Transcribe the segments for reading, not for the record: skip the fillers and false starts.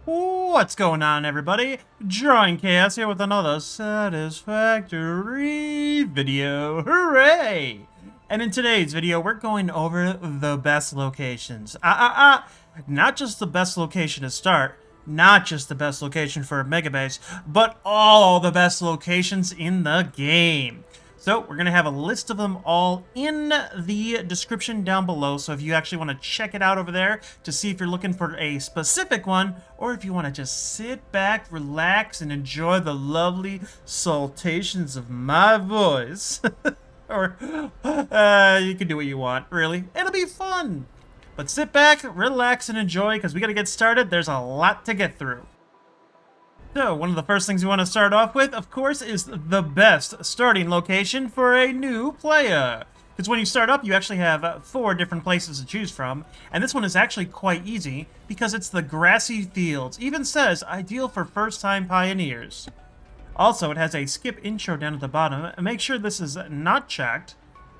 What's going on, everybody? Drawing Chaos here with another Satisfactory video. Hooray! And in today's video, we're going over the best locations. Not just the best location to start, not just the best location for a Megabase, but all the best locations in the game. So we're going to have a list of them all in the description down below, so if you actually want to check it out over there to see if you're looking for a specific one, or if you want to just sit back, relax, and enjoy the lovely saltations of my voice. Or you can do what you want, really. It'll be fun. But sit back, relax, and enjoy, because we got to get started. There's a lot to get through. So, one of the first things we want to start off with, of course, is the best starting location for a new player. Because when you start up, you actually have 4 different places to choose from, and this one is actually quite easy, because it's the grassy fields. Even says, ideal for first-time pioneers. Also, it has a skip intro down at the bottom, and make sure this is not checked,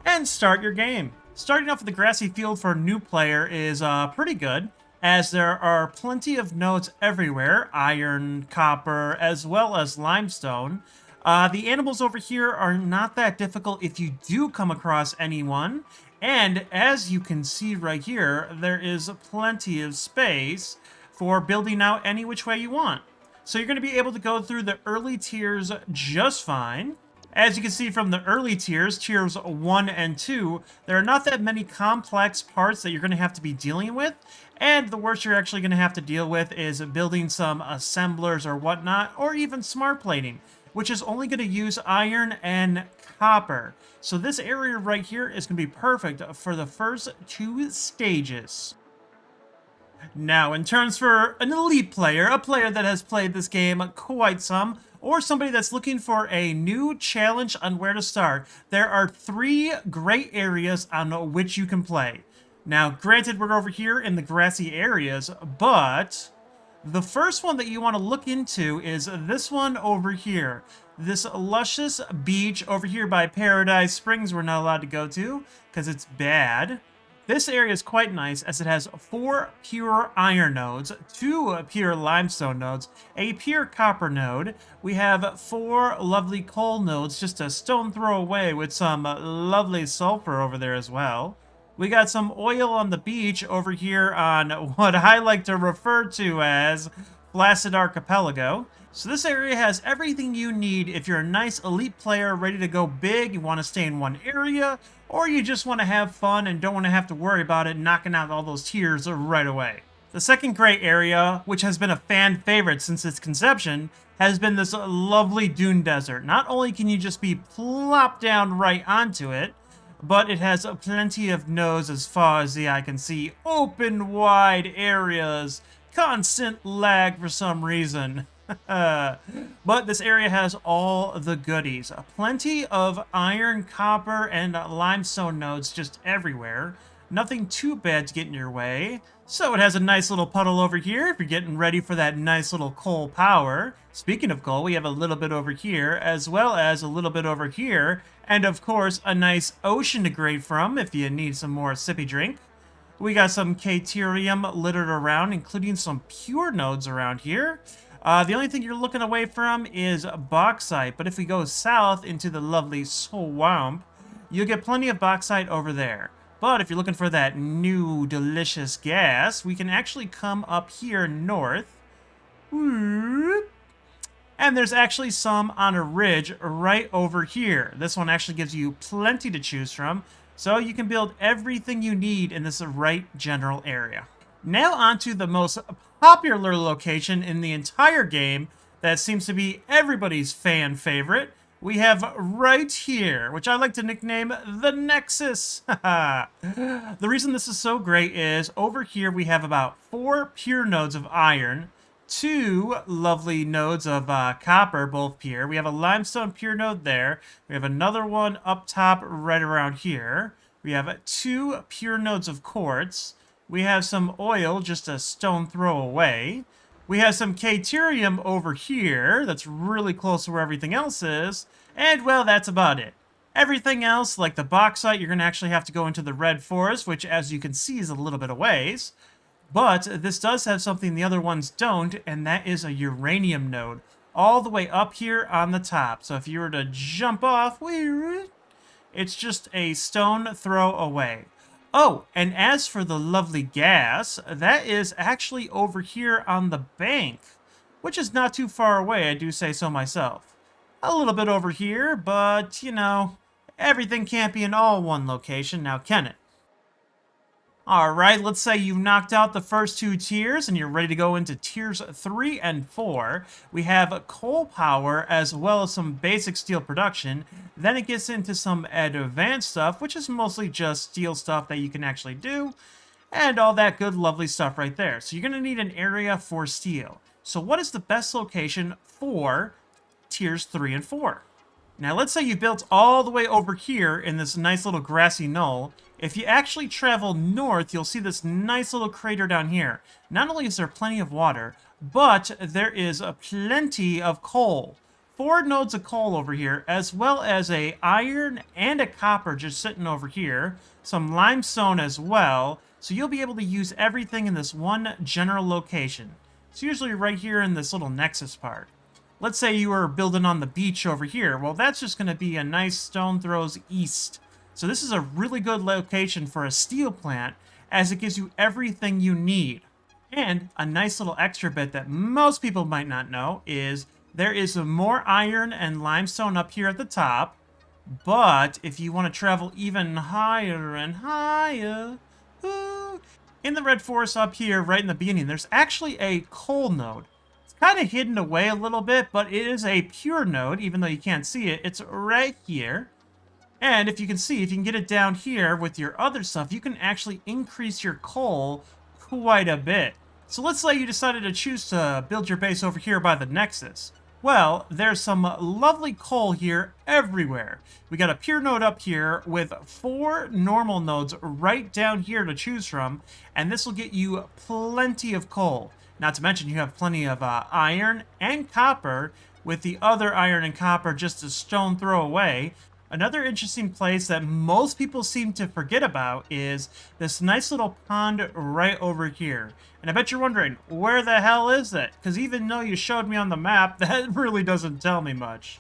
and start your game. Starting off with the grassy field for a new player is pretty good, as there are plenty of nodes everywhere, iron, copper, as well as limestone. The animals over here are not that difficult if you do come across anyone, and as you can see right here, there is plenty of space for building out any which way you want. So you're going to be able to go through the early tiers just fine. As you can see from the early tiers, tiers 1 and 2, there are not that many complex parts that you're going to have to be dealing with, and the worst you're actually going to have to deal with is building some assemblers or whatnot, or even smart plating, which is only going to use iron and copper. So this area right here is going to be perfect for the first 2 stages. Now, in terms for an elite player, a player that has played this game quite some, or somebody that's looking for a new challenge on where to start, there are 3 great areas on which you can play. Now, granted, we're over here in the grassy areas, but the first one that you want to look into is this one over here. This luscious beach over here by Paradise Springs we're not allowed to go to, because it's bad. This area is quite nice as it has 4 pure iron nodes, 2 pure limestone nodes, a pure copper node. We have 4 lovely coal nodes just a stone throw away with some lovely sulfur over there as well. We got some oil on the beach over here on what I like to refer to as Flaccid Archipelago. So this area has everything you need if you're a nice elite player ready to go big, you want to stay in one area, or you just want to have fun and don't want to have to worry about it knocking out all those tiers right away. The second great area, which has been a fan favorite since its conception, has been this lovely dune desert. Not only can you just be plopped down right onto it, but it has plenty of nodes as far as the eye can see. Open wide areas, constant lag for some reason. But this area has all the goodies. Plenty of iron, copper, and limestone nodes just everywhere. Nothing too bad to get in your way. So it has a nice little puddle over here if you're getting ready for that nice little coal power. Speaking of coal, we have a little bit over here, as well as a little bit over here, and of course a nice ocean to grade from if you need some more sippy drink. We got some caterium littered around, including some pure nodes around here. The only thing you're looking away from is bauxite, but if we go south into the lovely swamp, you'll get plenty of bauxite over there. But if you're looking for that new delicious gas, we can actually come up here north. And there's actually some on a ridge right over here. This one actually gives you plenty to choose from, so you can build everything you need in this right general area. Now onto the most popular location in the entire game that seems to be everybody's fan favorite. We have right here, which I like to nickname the Nexus. The reason this is so great is over here we have about 4 pure nodes of iron, 2 lovely nodes of copper, both pure. We have a limestone pure node there. We have another one up top right around here. We have 2 pure nodes of quartz. We have some oil just a stone throw away. We have some caterium over here that's really close to where everything else is. And, well, that's about it. Everything else, like the bauxite, you're going to actually have to go into the red forest, which, as you can see, is a little bit of ways. But this does have something the other ones don't, and that is a uranium node all the way up here on the top. So if you were to jump off, it's just a stone throw away. Oh, and as for the lovely gas, that is actually over here on the bank, which is not too far away, I do say so myself. A little bit over here, but, you know, everything can't be in all one location, now can it? Alright, let's say you've knocked out the first two tiers and you're ready to go into tiers 3 and 4. We have coal power as well as some basic steel production. Then it gets into some advanced stuff, which is mostly just steel stuff that you can actually do. And all that good, lovely stuff right there. So you're going to need an area for steel. So what is the best location for tiers 3 and 4? Now, let's say you built all the way over here in this nice little grassy knoll. If you actually travel north, you'll see this nice little crater down here. Not only is there plenty of water, but there is plenty of coal. 4 nodes of coal over here, as well as a iron and a copper just sitting over here. Some limestone as well. So you'll be able to use everything in this one general location. It's usually right here in this little nexus part. Let's say you were building on the beach over here. Well, that's just going to be a nice stone throws east. So this is a really good location for a steel plant, as it gives you everything you need. And a nice little extra bit that most people might not know is there is more iron and limestone up here at the top. But if you want to travel even higher and higher, in the red forest up here, right in the beginning, there's actually a coal node. Kind of hidden away a little bit, but it is a pure node, even though you can't see it. It's right here. And if you can see, if you can get it down here with your other stuff, you can actually increase your coal quite a bit. So let's say you decided to choose to build your base over here by the Nexus. Well, there's some lovely coal here everywhere. We got a pure node up here with 4 normal nodes right down here to choose from, and this will get you plenty of coal. Not to mention you have plenty of iron and copper, with the other iron and copper just a stone throw away. Another interesting place that most people seem to forget about is this nice little pond right over here. And I bet you're wondering, where the hell is it? Because even though you showed me on the map, that really doesn't tell me much.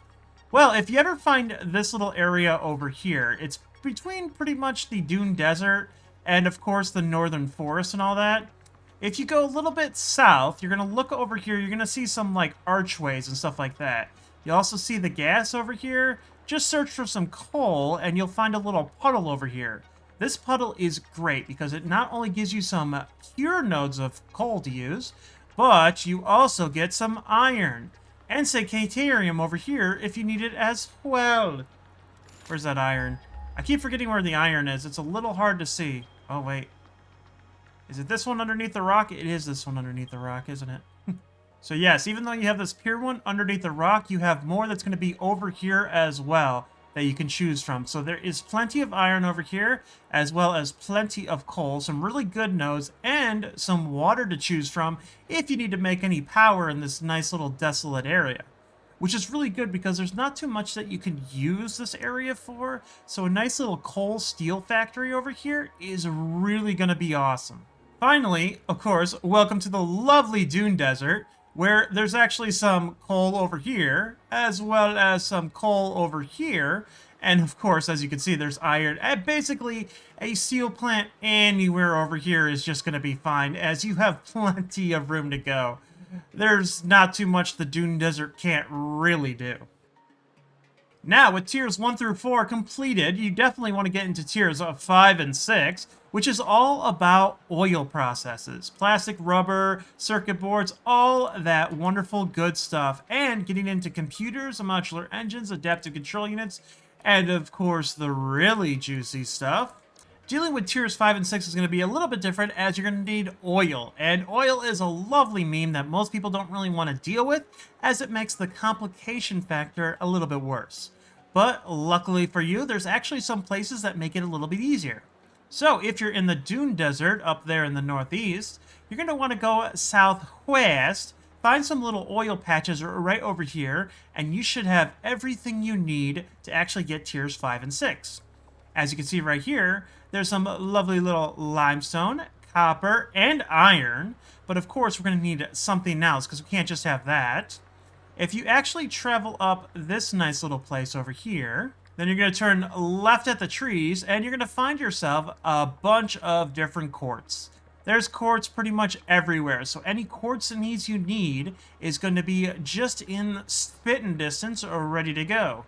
Well, if you ever find this little area over here, it's between pretty much the Dune Desert and, of course, the Northern Forest and all that. If you go a little bit south, you're going to look over here, you're going to see some, like, archways and stuff like that. You'll also see the gas over here. Just search for some coal, and you'll find a little puddle over here. This puddle is great, because it not only gives you some pure nodes of coal to use, but you also get some iron. And say Caterium over here if you need it as well. Where's that iron? I keep forgetting where the iron is. It's a little hard to see. Oh, wait. Is it this one underneath the rock? It is this one underneath the rock, isn't it? So yes, even though you have this pure one underneath the rock, you have more that's going to be over here as well that you can choose from. So there is plenty of iron over here, as well as plenty of coal, some really good nodes, and some water to choose from if you need to make any power in this nice little desolate area. Which is really good because there's not too much that you can use this area for, so a nice little coal steel factory over here is really going to be awesome. Finally, of course, welcome to the lovely Dune Desert, where there's actually some coal over here, as well as some coal over here, and of course, as you can see, there's iron. And basically, a steel plant anywhere over here is just going to be fine, as you have plenty of room to go. There's not too much the Dune Desert can't really do. Now, with tiers 1 through 4 completed, you definitely want to get into tiers 5 and 6, which is all about oil processes. Plastic, rubber, circuit boards, all that wonderful good stuff. And getting into computers, modular engines, adaptive control units, and of course, the really juicy stuff. Dealing with tiers 5 and 6 is going to be a little bit different, as you're going to need oil. And oil is a lovely meme that most people don't really want to deal with, as it makes the complication factor a little bit worse. But luckily for you, there's actually some places that make it a little bit easier. So if you're in the Dune Desert up there in the northeast, you're going to want to go southwest, find some little oil patches right over here, and you should have everything you need to actually get tiers 5 and 6. As you can see right here, there's some lovely little limestone, copper, and iron. But of course, we're going to need something else because we can't just have that. If you actually travel up this nice little place over here, then you're going to turn left at the trees, and you're going to find yourself a bunch of different quartz. There's quartz pretty much everywhere, so any quartz and needs you need is going to be just in spitting distance or ready to go.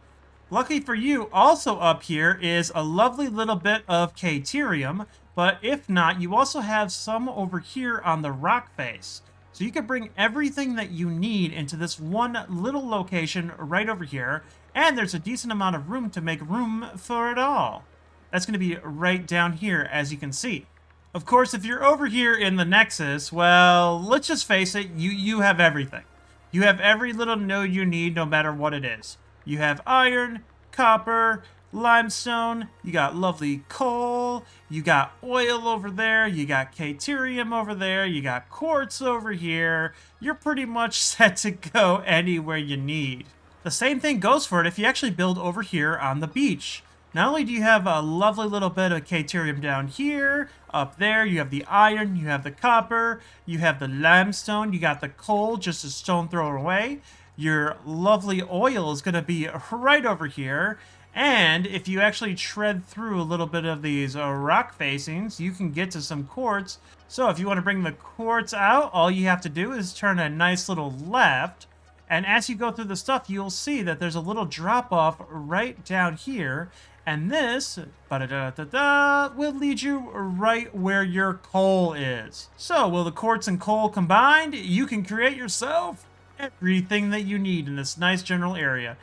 Lucky for you, also up here is a lovely little bit of Caterium, but if not, you also have some over here on the rock face. So you can bring everything that you need into this one little location right over here, and there's a decent amount of room to make room for it all. That's going to be right down here, as you can see. Of course, if you're over here in the Nexus, well, let's just face it, you have everything. You have every little node you need, no matter what it is. You have iron, copper, limestone, you got lovely coal, you got oil over there, you got Caterium over there, you got quartz over here. You're pretty much set to go anywhere you need. The same thing goes for it if you actually build over here on the beach. Not only do you have a lovely little bit of Caterium down here, up there you have the iron, you have the copper, you have the limestone, you got the coal, just a stone throw away. Your lovely oil is going to be right over here. And if you actually tread through a little bit of these rock facings, you can get to some quartz. So if you want to bring the quartz out, all you have to do is turn a nice little left. And as you go through the stuff, you'll see that there's a little drop off right down here. And this will lead you right where your coal is. So will the quartz and coal combined? You can create yourself everything that you need in this nice general area.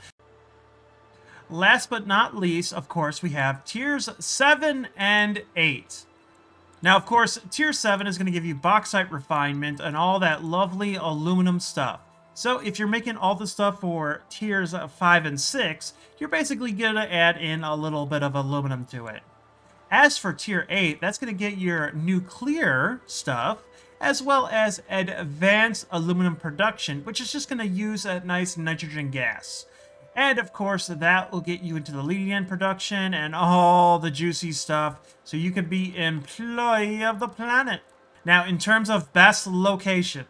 Last but not least, of course, we have tiers 7 and 8. Now, of course, tier 7 is going to give you bauxite refinement and all that lovely aluminum stuff. So if you're making all the stuff for tiers 5 and 6, you're basically going to add in a little bit of aluminum to it. As for tier 8, that's going to get your nuclear stuff, as well as advanced aluminum production, which is just going to use a nice nitrogen gas. And of course, that will get you into the leading end production and all the juicy stuff, so you can be employee of the planet. Now, in terms of best location,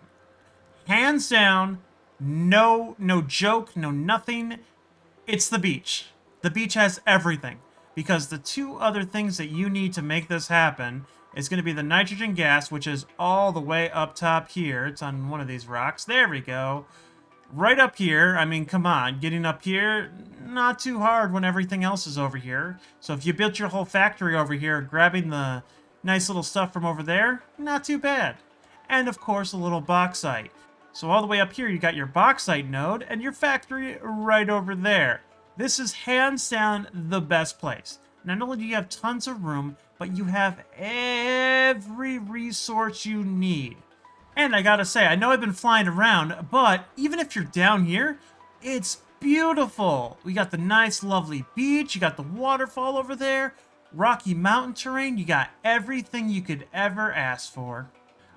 hands down, no joke, no nothing, it's the beach. The beach has everything, because the two other things that you need to make this happen is going to be the nitrogen gas, which is all the way up top here. It's on one of these rocks. There we go. Right up here. I mean, come on. Getting up here, not too hard when everything else is over here. So if you built your whole factory over here, grabbing the nice little stuff from over there, not too bad. And of course, a little bauxite. So all the way up here, you got your bauxite node and your factory right over there. This is hands down the best place. Not only do you have tons of room, but you have every resource you need. And I gotta say, I know I've been flying around, but even if you're down here, it's beautiful. We got the nice, lovely beach, you got the waterfall over there, rocky mountain terrain, you got everything you could ever ask for.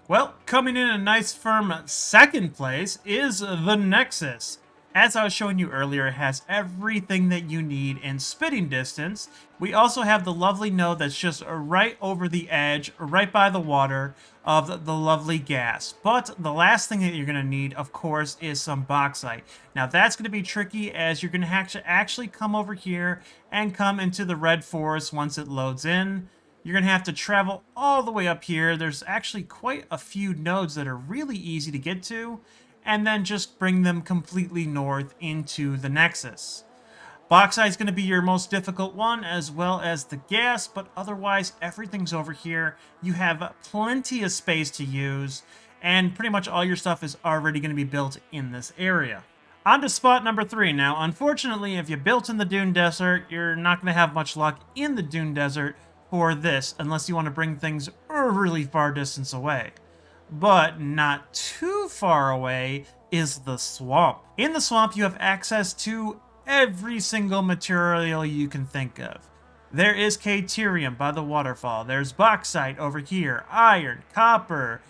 Well, coming in a nice firm second place is the Nexus. As I was showing you earlier, it has everything that you need in spitting distance. We also have the lovely node that's just right over the edge, right by the water of the lovely gas. But the last thing that you're going to need, of course, is some bauxite. Now that's going to be tricky, as you're going to have to actually come over here and come into the red forest once it loads in. You're going to have to travel all the way up here. There's actually quite a few nodes that are really easy to get to, and then just bring them completely north into the Nexus. Bauxite is going to be your most difficult one, as well as the gas, but otherwise everything's over here. You have plenty of space to use, and pretty much all your stuff is already going to be built in this area. On to spot number 3. Now, unfortunately, if you built in the Dune Desert, you're not going to have much luck in the Dune Desert for this, unless you want to bring things a really far distance away. But not too far away is the swamp. In the swamp, you have access to every single material you can think of. There is Caterium by the waterfall. There's bauxite over here, iron, copper,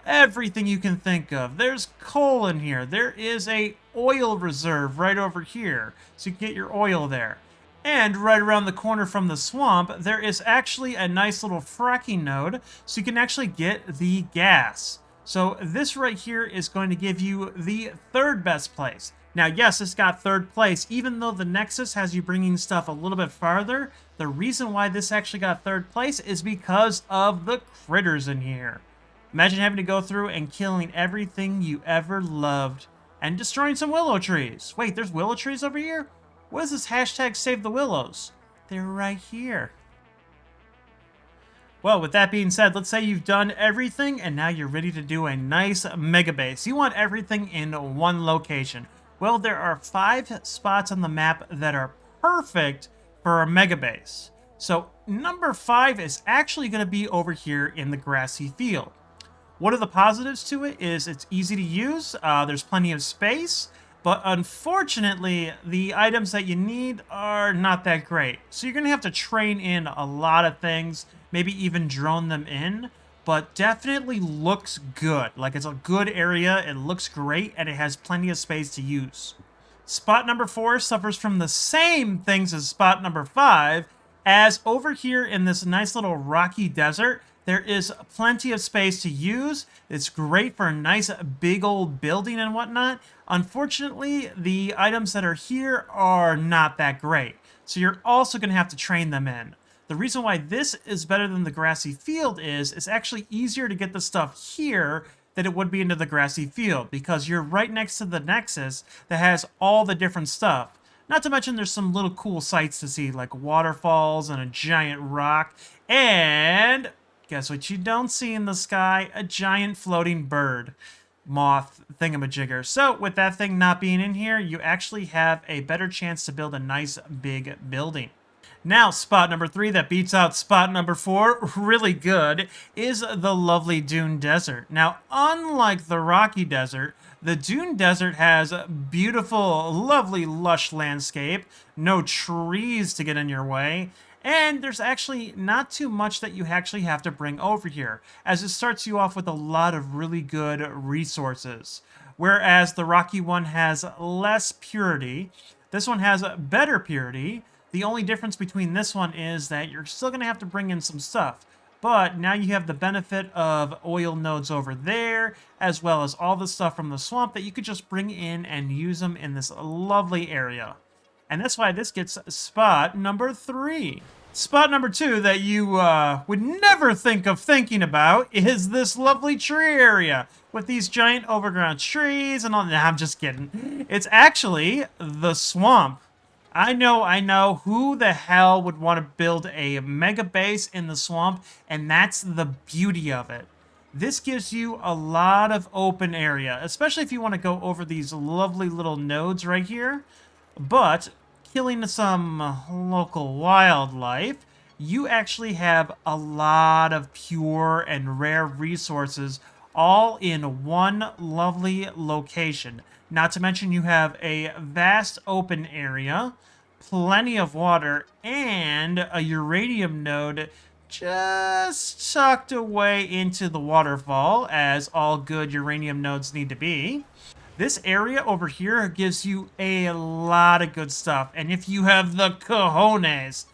everything you can think of. There's coal in here. There is a oil reserve right over here, so you can get your oil there. And right around the corner from the swamp, there is actually a nice little fracking node, so you can actually get the gas. So this right here is going to give you the third best place. Now, yes, it's got third place, even though the Nexus has you bringing stuff a little bit farther. The reason why this actually got third place is because of the critters in here. Imagine having to go through and killing everything you ever loved and destroying some willow trees. Wait, there's willow trees over here? What is this hashtag save the willows? They're right here. Well, with that being said, let's say you've done everything and now you're ready to do a nice mega base. You want everything in one location. Well, there are 5 spots on the map that are perfect for a mega base. So number 5 is actually going to be over here in the grassy field. One of the positives to it is it's easy to use, there's plenty of space, but unfortunately, the items that you need are not that great. So you're going to have to train in a lot of things, maybe even drone them in, but definitely looks good. Like, it's a good area, it looks great, and it has plenty of space to use. Spot number 4 suffers from the same things as spot number 5, as over here in this nice little rocky desert, there is plenty of space to use. It's great for a nice big old building and whatnot. Unfortunately, the items that are here are not that great. So you're also going to have to train them in. The reason why this is better than the grassy field is it's actually easier to get the stuff here than it would be into the grassy field, because you're right next to the Nexus that has all the different stuff. Not to mention there's some little cool sights to see, like waterfalls and a giant rock, and guess what you don't see in the sky? A giant floating bird. Moth thingamajigger. So with that thing not being in here, you actually have a better chance to build a nice big building. Now, spot number 3 that beats out spot number 4 really good is the lovely Dune Desert. Now, unlike the Rocky Desert, the Dune Desert has beautiful, lovely, lush landscape, no trees to get in your way, and there's actually not too much that you actually have to bring over here, as it starts you off with a lot of really good resources. Whereas the Rocky one has less purity, this one has better purity. The only difference between this one is that you're still going to have to bring in some stuff. But now you have the benefit of oil nodes over there, as well as all the stuff from the swamp that you could just bring in and use them in this lovely area. And that's why this gets spot number 3. Spot number 2 that you would never think of thinking about is this lovely tree area with these giant overgrown trees and all. Nah, I'm just kidding. It's actually the swamp. I know. Who the hell would want to build a mega base in the swamp? And that's the beauty of it. This gives you a lot of open area, especially if you want to go over these lovely little nodes right here. But killing some local wildlife, you actually have a lot of pure and rare resources all in one lovely location. Not to mention you have a vast open area, plenty of water, and a uranium node just tucked away into the waterfall, as all good uranium nodes need to be. This area over here gives you a lot of good stuff, and if you have the cojones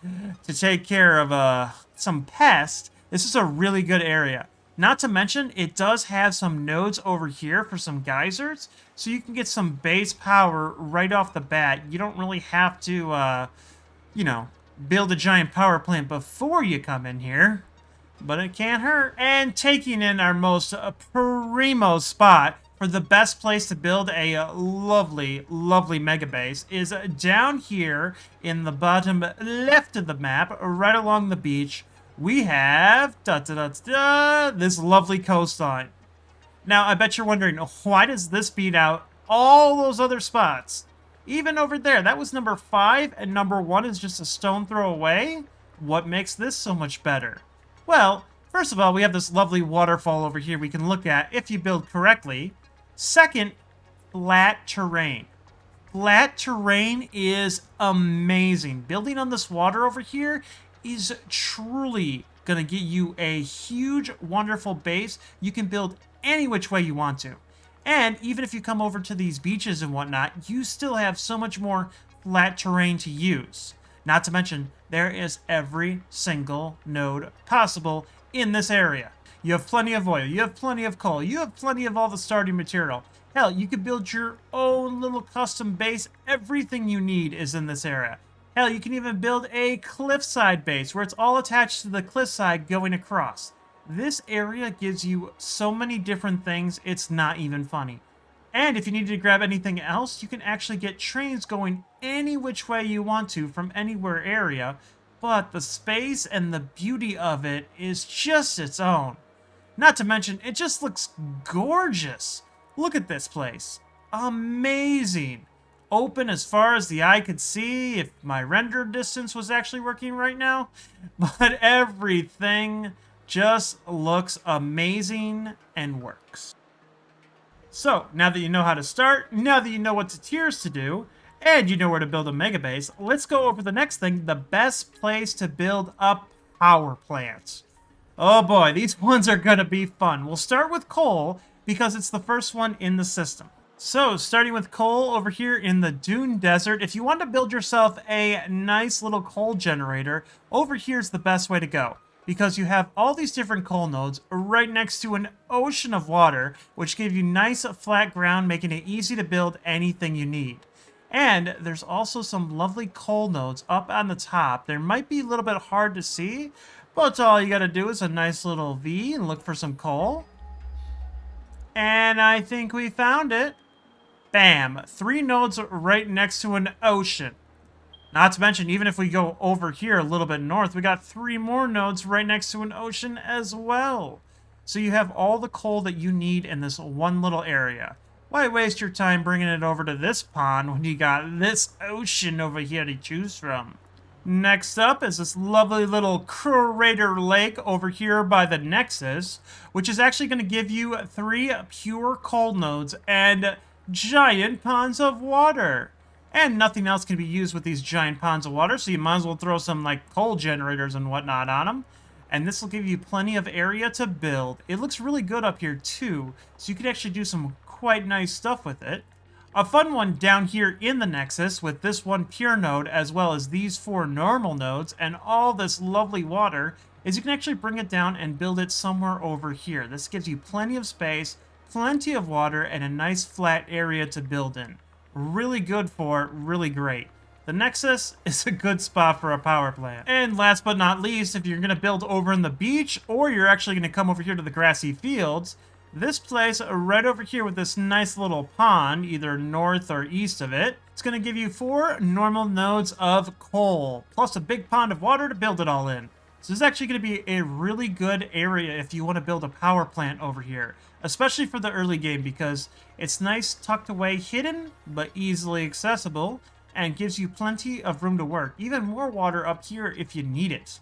to take care of some pests, this is a really good area. Not to mention, it does have some nodes over here for some geysers, so you can get some base power right off the bat. You don't really have to, build a giant power plant before you come in here, but it can't hurt. And taking in our most primo spot for the best place to build a lovely, lovely mega base is down here in the bottom left of the map, right along the beach. We have this lovely coastline. Now, I bet you're wondering, why does this beat out all those other spots? Even over there, that was number 5, and number 1 is just a stone throw away? What makes this so much better? Well, first of all, we have this lovely waterfall over here we can look at if you build correctly. Second, flat terrain. Flat terrain is amazing. Building on this water over here is truly going to get you a huge, wonderful base. You can build any which way you want to. And even if you come over to these beaches and whatnot, you still have so much more flat terrain to use. Not to mention, there is every single node possible in this area. You have plenty of oil, you have plenty of coal, you have plenty of all the starting material. Hell, you could build your own little custom base. Everything you need is in this area. Hell, you can even build a cliffside base where it's all attached to the cliffside going across. This area gives you so many different things, it's not even funny. And if you need to grab anything else, you can actually get trains going any which way you want to from anywhere area, but the space and the beauty of it is just its own. Not to mention, it just looks gorgeous. Look at this place. Amazing. Open as far as the eye could see if my render distance was actually working right now. But everything just looks amazing and works. So, now that you know how to start, now that you know what tiers to do, and you know where to build a megabase, let's go over the next thing, the best place to build a power plant. Oh boy, these ones are gonna be fun. We'll start with coal, because it's the first one in the system. So, starting with coal over here in the Dune Desert, if you want to build yourself a nice little coal generator, over here's the best way to go. Because you have all these different coal nodes right next to an ocean of water, which give you nice flat ground, making it easy to build anything you need. And there's also some lovely coal nodes up on the top. They might be a little bit hard to see, but all you gotta do is a nice little V and look for some coal. And I think we found it. Bam! 3 nodes right next to an ocean. Not to mention, even if we go over here a little bit north, we got 3 more nodes right next to an ocean as well. So you have all the coal that you need in this one little area. Why waste your time bringing it over to this pond when you got this ocean over here to choose from? Next up is this lovely little crater lake over here by the Nexus, which is actually going to give you 3 pure coal nodes and giant ponds of water. And nothing else can be used with these giant ponds of water, so you might as well throw some, like, coal generators and whatnot on them. And this will give you plenty of area to build. It looks really good up here, too, so you could actually do some quite nice stuff with it. A fun one down here in the Nexus with this one pure node, as well as these 4 normal nodes, and all this lovely water, is you can actually bring it down and build it somewhere over here. This gives you plenty of space, plenty of water, and a nice flat area to build in. Really good for really great. The Nexus is a good spot for a power plant. And last but not least, if you're going to build over in the beach, or you're actually going to come over here to the grassy fields, this place right over here with this nice little pond, either north or east of it, it's going to give you 4 normal nodes of coal, plus a big pond of water to build it all in. So this is actually going to be a really good area if you want to build a power plant over here, especially for the early game, because it's nice, tucked away, hidden, but easily accessible, and gives you plenty of room to work. Even more water up here if you need it.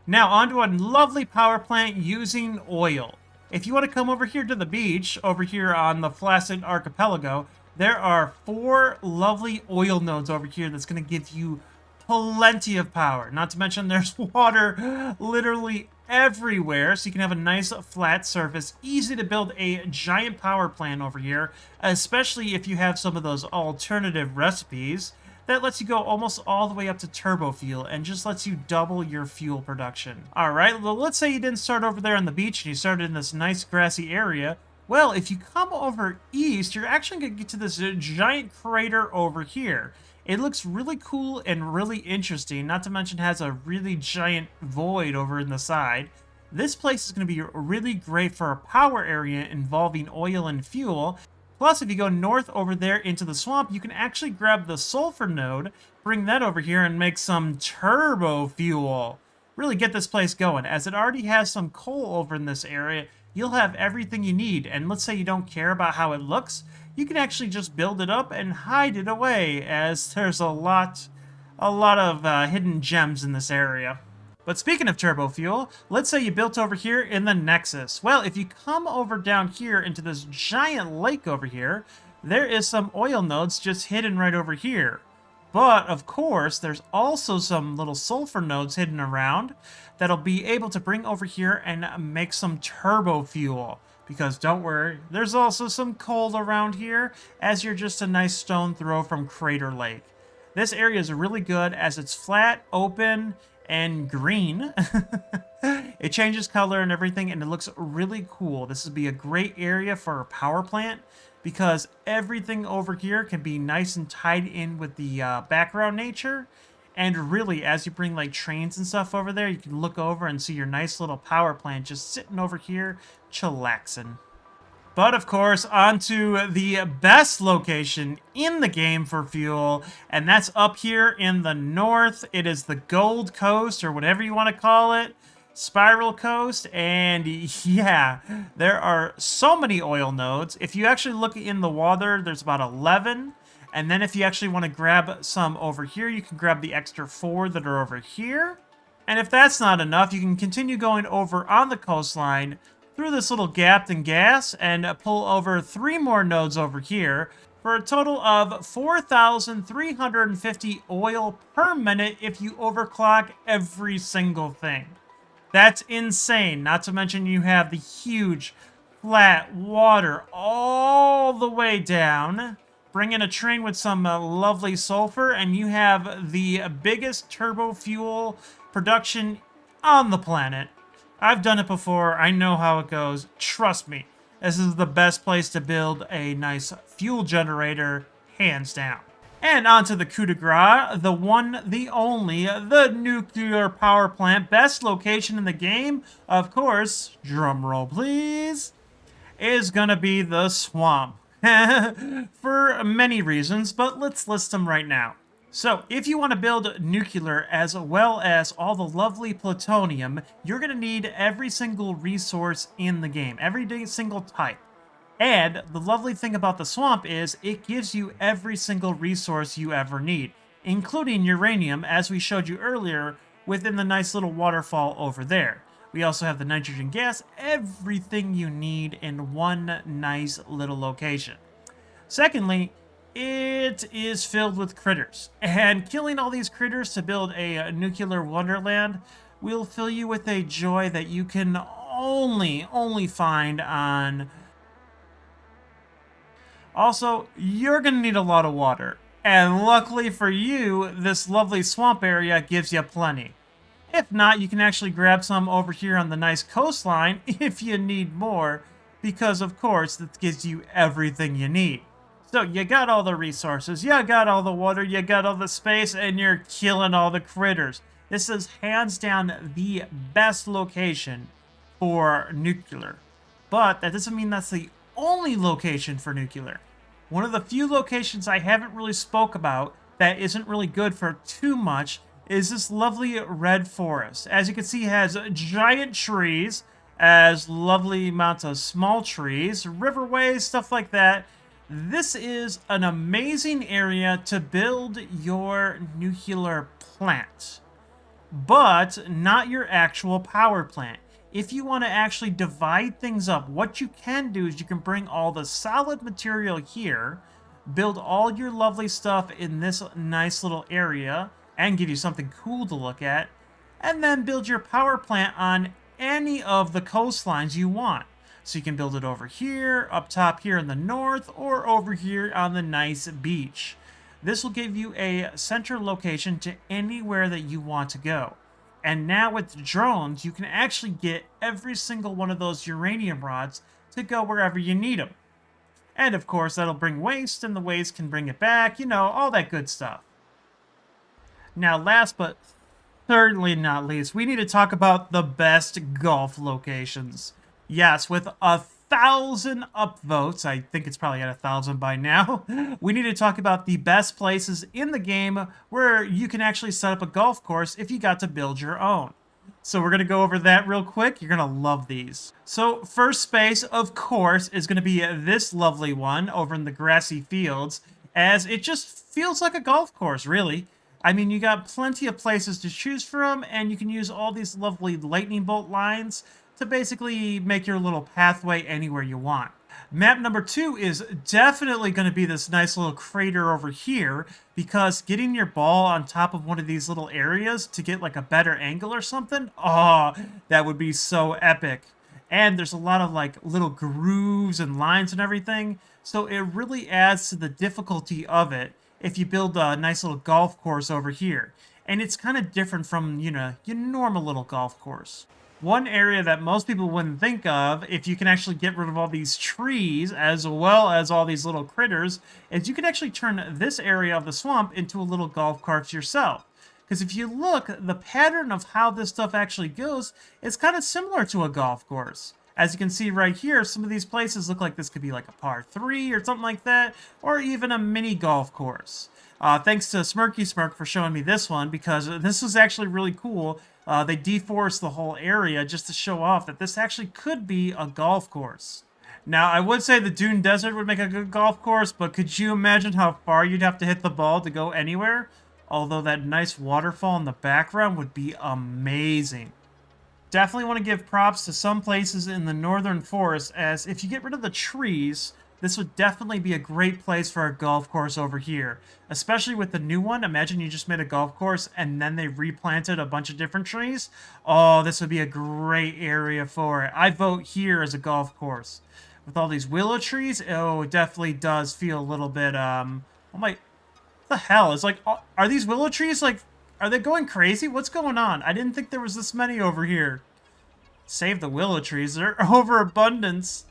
Now onto a lovely power plant using oil. If you want to come over here to the beach, over here on the Flaccid Archipelago, there are 4 lovely oil nodes over here that's going to give you plenty of power. Not to mention there's water literally everywhere, so you can have a nice flat surface, easy to build a giant power plant over here, especially if you have some of those alternative recipes that lets you go almost all the way up to turbo fuel and just lets you double your fuel production. Alright, well, let's say you didn't start over there on the beach and you started in this nice grassy area. Well, if you come over east, you're actually going to get to this giant crater over here. It looks really cool and really interesting, not to mention has a really giant void over in the side. This place is going to be really great for a power area involving oil and fuel. Plus, if you go north over there into the swamp, you can actually grab the sulfur node, bring that over here, and make some turbo fuel. Really get this place going. As it already has some coal over in this area, you'll have everything you need. And let's say you don't care about how it looks, you can actually just build it up and hide it away, as there's a lot of hidden gems in this area. But speaking of turbo fuel, let's say you built over here in the Nexus. Well, if you come over down here into this giant lake over here, there is some oil nodes just hidden right over here. But, of course, there's also some little sulfur nodes hidden around that'll be able to bring over here and make some turbo fuel. Because don't worry, there's also some coal around here, as you're just a nice stone throw from Crater Lake. This area is really good as it's flat, open, and green. It changes color and everything, and it looks really cool. This would be a great area for a power plant because everything over here can be nice and tied in with the background nature. And really, as you bring like trains and stuff over there, you can look over and see your nice little power plant just sitting over here, chillaxing. But of course, onto the best location in the game for fuel, and that's up here in the north. It is the Gold Coast, or whatever you want to call it, Spiral Coast, and yeah, there are so many oil nodes. If you actually look in the water, there's about 11, and then if you actually want to grab some over here, you can grab the extra 4 that are over here. And if that's not enough, you can continue going over on the coastline through this little gap in gas and pull over 3 more nodes over here for a total of 4,350 oil per minute if you overclock every single thing. That's insane. Not to mention you have the huge flat water all the way down. Bring in a train with some lovely sulfur, and you have the biggest turbo fuel production on the planet. I've done it before. I know how it goes. Trust me. This is the best place to build a nice fuel generator, hands down. And onto the coup de grace, the one, the only, the nuclear power plant, best location in the game, of course, drum roll please, is gonna be the swamp. For many reasons, but let's list them right now. So, if you want to build nuclear as well as all the lovely plutonium, you're going to need every single resource in the game, every single type. And the lovely thing about the swamp is it gives you every single resource you ever need, including uranium, as we showed you earlier, within the nice little waterfall over there. We also have the nitrogen gas, everything you need in one nice little location. Secondly, it is filled with critters, and killing all these critters to build a nuclear wonderland will fill you with a joy that you can only find on... Also, you're going to need a lot of water, and luckily for you, this lovely swamp area gives you plenty. If not, you can actually grab some over here on the nice coastline if you need more, because of course, that gives you everything you need. So you got all the resources, you got all the water, you got all the space, and you're killing all the critters. This is hands down the best location for nuclear. But that doesn't mean that's the only location for nuclear. One of the few locations I haven't really spoke about that isn't really good for too much is this lovely red forest. As you can see, it has giant trees, as lovely amounts of small trees, riverways, stuff like that. This is an amazing area to build your nuclear plant, but not your actual power plant. If you want to actually divide things up, what you can do is you can bring all the solid material here, build all your lovely stuff in this nice little area, and give you something cool to look at, and then build your power plant on any of the coastlines you want. So you can build it over here, up top here in the north, or over here on the nice beach. This will give you a central location to anywhere that you want to go. And now with drones, you can actually get every single one of those uranium rods to go wherever you need them. And of course, that'll bring waste, and the waste can bring it back, you know, all that good stuff. Now, last but certainly not least, we need to talk about the best golf locations. Yes, with 1,000 upvotes, I think it's probably at 1,000 by now, we need to talk about the best places in the game where you can actually set up a golf course if you got to build your own. So we're going to go over that real quick. You're going to love these. So first space, of course, is going to be this lovely one over in the grassy fields, as it just feels like a golf course, really. I mean, you got plenty of places to choose from, and you can use all these lovely lightning bolt lines to basically make your little pathway anywhere you want. Map number 2 is definitely going to be this nice little crater over here, because getting your ball on top of one of these little areas to get like a better angle or something, oh, that would be so epic. And there's a lot of like little grooves and lines and everything, so it really adds to the difficulty of it if you build a nice little golf course over here. And it's kind of different from, your normal little golf course. One area that most people wouldn't think of, if you can actually get rid of all these trees as well as all these little critters, is you can actually turn this area of the swamp into a little golf cart yourself. Because if you look, the pattern of how this stuff actually goes is kind of similar to a golf course. As you can see right here, some of these places look like this could be like a par 3 or something like that, or even a mini golf course. Thanks to Smirky Smirk for showing me this one, because this was actually really cool. They deforest the whole area just to show off that this actually could be a golf course. Now, I would say the Dune Desert would make a good golf course, but could you imagine how far you'd have to hit the ball to go anywhere? Although that nice waterfall in the background would be amazing. Definitely want to give props to some places in the northern forest, as if you get rid of the trees, this would definitely be a great place for a golf course over here. Especially with the new one. Imagine you just made a golf course and then they replanted a bunch of different trees. Oh, this would be a great area for it. I vote here as a golf course. With all these willow trees, oh, it definitely does feel a little bit, oh my, what the hell? It's like, are these willow trees, like, are they going crazy? What's going on? I didn't think there was this many over here. Save the willow trees, they're overabundance.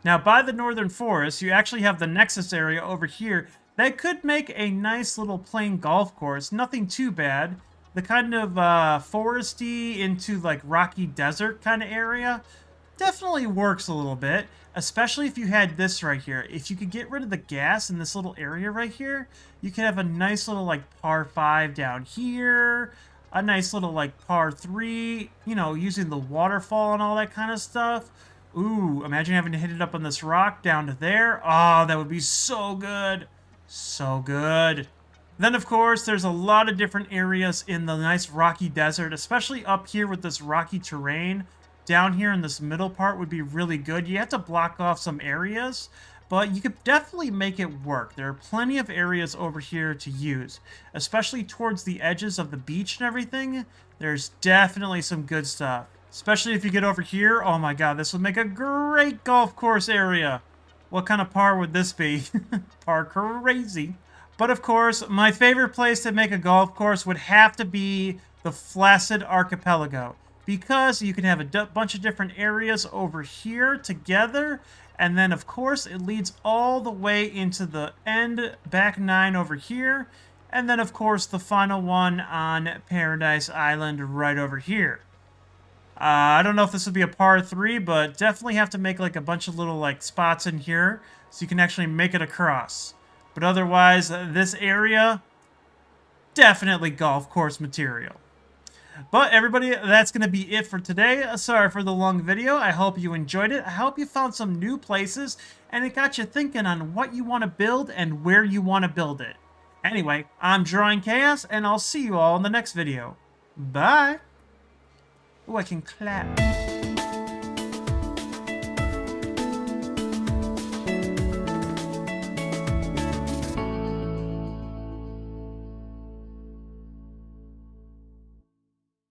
Now, by the northern forest, you actually have the nexus area over here that could make a nice little plain golf course. Nothing too bad. The kind of foresty into like rocky desert kind of area definitely works a little bit, especially if you had this right here. If you could get rid of the gas in this little area right here, you could have a nice little like par 5 down here, a nice little like par 3, using the waterfall and all that kind of stuff. Ooh, imagine having to hit it up on this rock down to there. Oh, that would be so good. So good. Then, of course, there's a lot of different areas in the nice rocky desert, especially up here with this rocky terrain. Down here in this middle part would be really good. You have to block off some areas, but you could definitely make it work. There are plenty of areas over here to use, especially towards the edges of the beach and everything. There's definitely some good stuff. Especially if you get over here, oh my god, this would make a great golf course area. What kind of par would this be? Par crazy. But of course, my favorite place to make a golf course would have to be the Flaccid Archipelago. Because you can have a bunch of different areas over here together. And then, of course, it leads all the way into the end, back 9 over here. And then, of course, the final one on Paradise Island right over here. I don't know if this would be a par 3, but definitely have to make like a bunch of little like spots in here so you can actually make it across. But otherwise, this area, definitely golf course material. But everybody, that's going to be it for today. Sorry for the long video. I hope you enjoyed it. I hope you found some new places and it got you thinking on what you want to build and where you want to build it. Anyway, I'm Drawing Chaos and I'll see you all in the next video. Bye! Oh, I can clap.